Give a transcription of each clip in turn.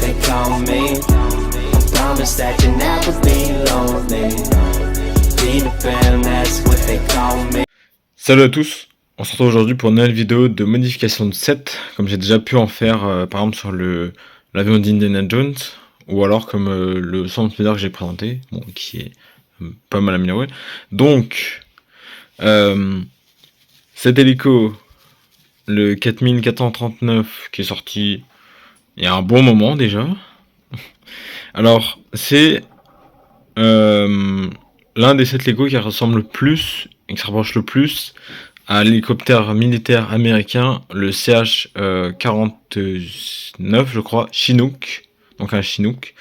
they call me. I promise that you'll never be lonely. Peter Pan, that's what they call me. Salut à tous, on se retrouve aujourd'hui pour une nouvelle vidéo de modification de set, comme j'ai déjà pu en faire par exemple sur l'avion d'Indiana Jones, ou alors comme le Sound Speeder que j'ai présenté, bon, qui est pas mal amélioré. Donc, cet hélico, le 4439, qui est sorti il y a un bon moment déjà. Alors, c'est l'un des 7 Lego qui ressemble le plus, et qui se rapproche le plus à l'hélicoptère militaire américain, le CH-49, je crois, Chinook, donc un Chinook.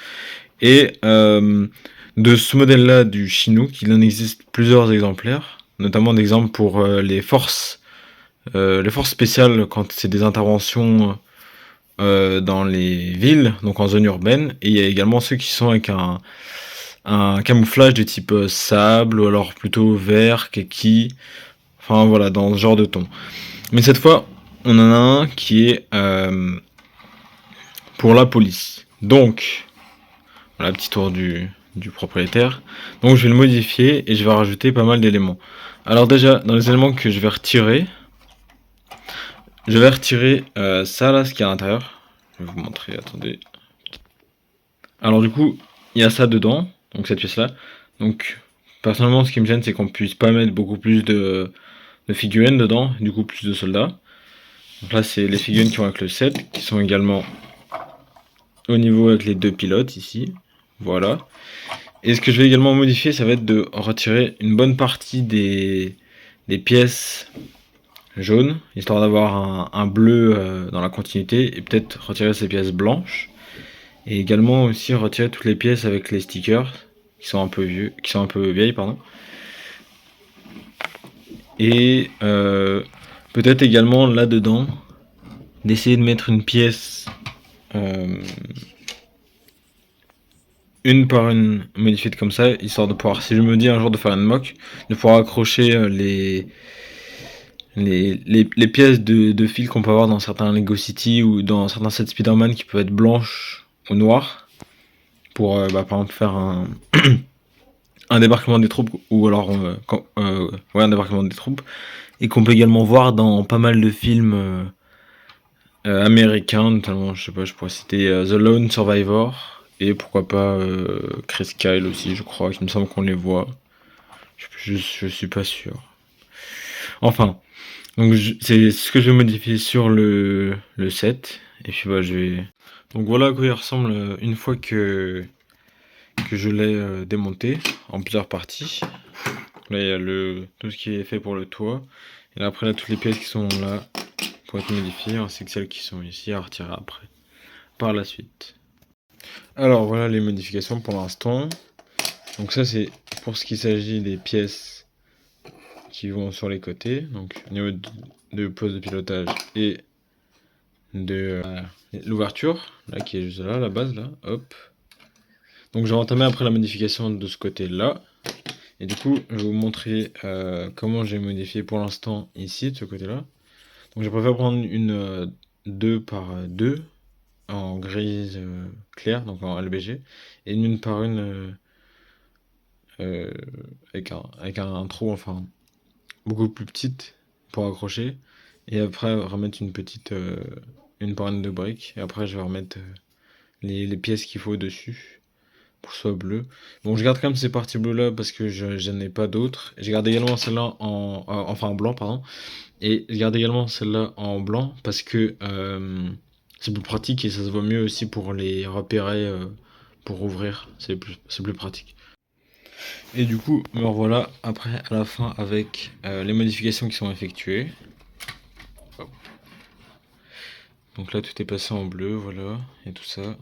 Et de ce modèle-là du Chinook, il en existe plusieurs exemplaires, notamment d'exemples pour les forces spéciales quand c'est des interventions dans les villes, donc en zone urbaine. Et il y a également ceux qui sont avec un camouflage de type sable, ou alors plutôt vert, kaki. Enfin voilà, dans ce genre de ton. Mais cette fois, on en a un qui est pour la police. Donc, voilà, petit tour du propriétaire. Donc je vais le modifier et je vais rajouter pas mal d'éléments. Alors déjà, dans les éléments que je vais retirer ça là, ce qu'il y a à l'intérieur. Je vais vous montrer, attendez. Alors du coup, il y a ça dedans, donc cette pièce là. Donc, personnellement, ce qui me gêne, c'est qu'on puisse pas mettre beaucoup plus de figurines dedans, du coup plus de soldats. Donc là, c'est les figurines qui vont avec le set, qui sont également au niveau avec les deux pilotes ici. Voilà. Et ce que je vais également modifier, ça va être de retirer une bonne partie des pièces jaunes, histoire d'avoir un bleu dans la continuité, et peut-être retirer ces pièces blanches. Et également aussi retirer toutes les pièces avec les stickers qui sont un peu vieilles, pardon. Et peut-être également là-dedans d'essayer de mettre une pièce une par une modifiée comme ça, histoire de pouvoir, si je me dis un jour de faire une mock, de pouvoir accrocher les pièces de fil qu'on peut avoir dans certains Lego City ou dans certains sets Spider-Man qui peuvent être blanches ou noires, pour par exemple faire un débarquement des troupes, ou alors un débarquement des troupes, et qu'on peut également voir dans pas mal de films américains, notamment, je sais pas, je pourrais citer The Lone Survivor, et pourquoi pas Chris Kyle aussi, je crois, il me semble qu'on les voit. Je suis pas sûr. Enfin, donc c'est ce que je vais modifier sur le set, et puis bah je vais... Donc voilà à quoi il ressemble une fois que je l'ai démonté en plusieurs parties. Là il y a tout ce qui est fait pour le toit, et là après là toutes les pièces qui sont là pour être modifiées, ainsi que celles qui sont ici à retirer après, par la suite. Alors voilà les modifications pour l'instant. Donc ça c'est pour ce qui s'agit des pièces qui vont sur les côtés, donc au niveau de poste de pilotage et de l'ouverture, là qui est juste là, la base là, hop. Donc je vais entamer après la modification de ce côté là. Et du coup je vais vous montrer comment j'ai modifié pour l'instant ici de ce côté là. Donc je préfère prendre une 2 par 2 en grise claire, donc en LBG, et une par une avec un trou, enfin beaucoup plus petite pour accrocher, et après remettre une petite une par une de briques, et après je vais remettre les pièces qu'il faut dessus pour que ce soit bleu. Bon, je garde quand même ces parties bleues là parce que je n'ai pas d'autres. J'ai gardé également celle-là en blanc, pardon, et je garde également celle-là en blanc parce que c'est plus pratique, et ça se voit mieux aussi pour les repérer pour ouvrir, c'est plus pratique. Et du coup, me revoilà après à la fin avec les modifications qui sont effectuées. Hop. Donc là, tout est passé en bleu, voilà, et tout ça. Hop,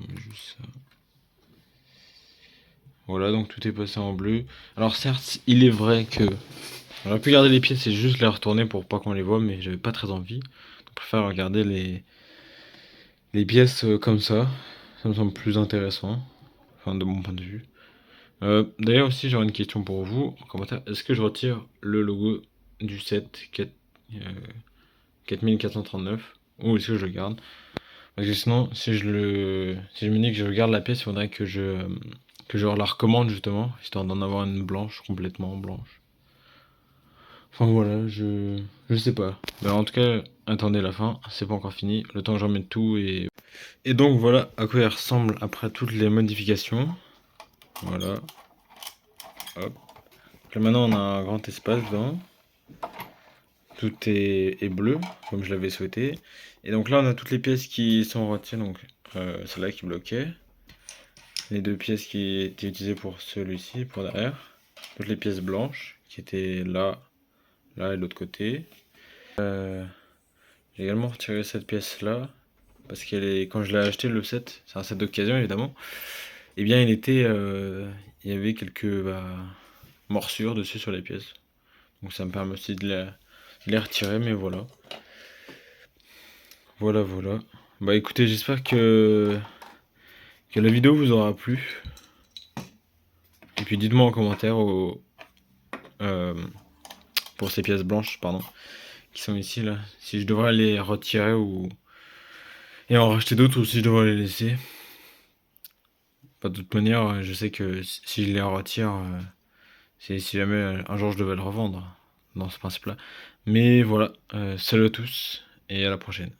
on met juste ça. Voilà, donc tout est passé en bleu. Alors certes, il est vrai que j'aurais pu garder les pièces et juste les retourner pour pas qu'on les voit, mais j'avais pas très envie. Je préfère regarder les pièces comme ça me semble plus intéressant, enfin de mon point de vue. D'ailleurs aussi j'aurais une question pour vous en commentaire. Est-ce que je retire le logo du set 4439 ou est-ce que je le garde? Parce que sinon, si je me dis que je garde la pièce, il faudrait que je la recommande justement, histoire d'en avoir une blanche, complètement blanche. Enfin voilà, je sais pas. Mais en tout cas, attendez la fin, c'est pas encore fini, le temps que j'en mette tout et... Et donc voilà à quoi il ressemble après toutes les modifications. Voilà. Hop. Donc là maintenant on a un grand espace dedans. Tout est bleu, comme je l'avais souhaité. Et donc là on a toutes les pièces qui sont retirées, donc celle-là qui bloquait. Les deux pièces qui étaient utilisées pour celui-ci, pour derrière. Toutes les pièces blanches qui étaient là, là et de l'autre côté. J'ai également retiré cette pièce-là, parce qu'elle est, quand je l'ai acheté le set, c'est un set d'occasion évidemment, et bien il y avait quelques morsures dessus sur les pièces. Donc ça me permet aussi de les retirer, mais voilà. Voilà, voilà. Bah écoutez, j'espère que la vidéo vous aura plu. Et puis dites-moi en commentaire euh, pour ces pièces blanches, pardon, qui sont ici là, si je devrais les retirer et en racheter d'autres ou si je devrais les laisser. Enfin, de toute manière, je sais que si je les retire, c'est si jamais un jour je devais le revendre dans ce principe-là. Mais voilà, salut à tous et à la prochaine.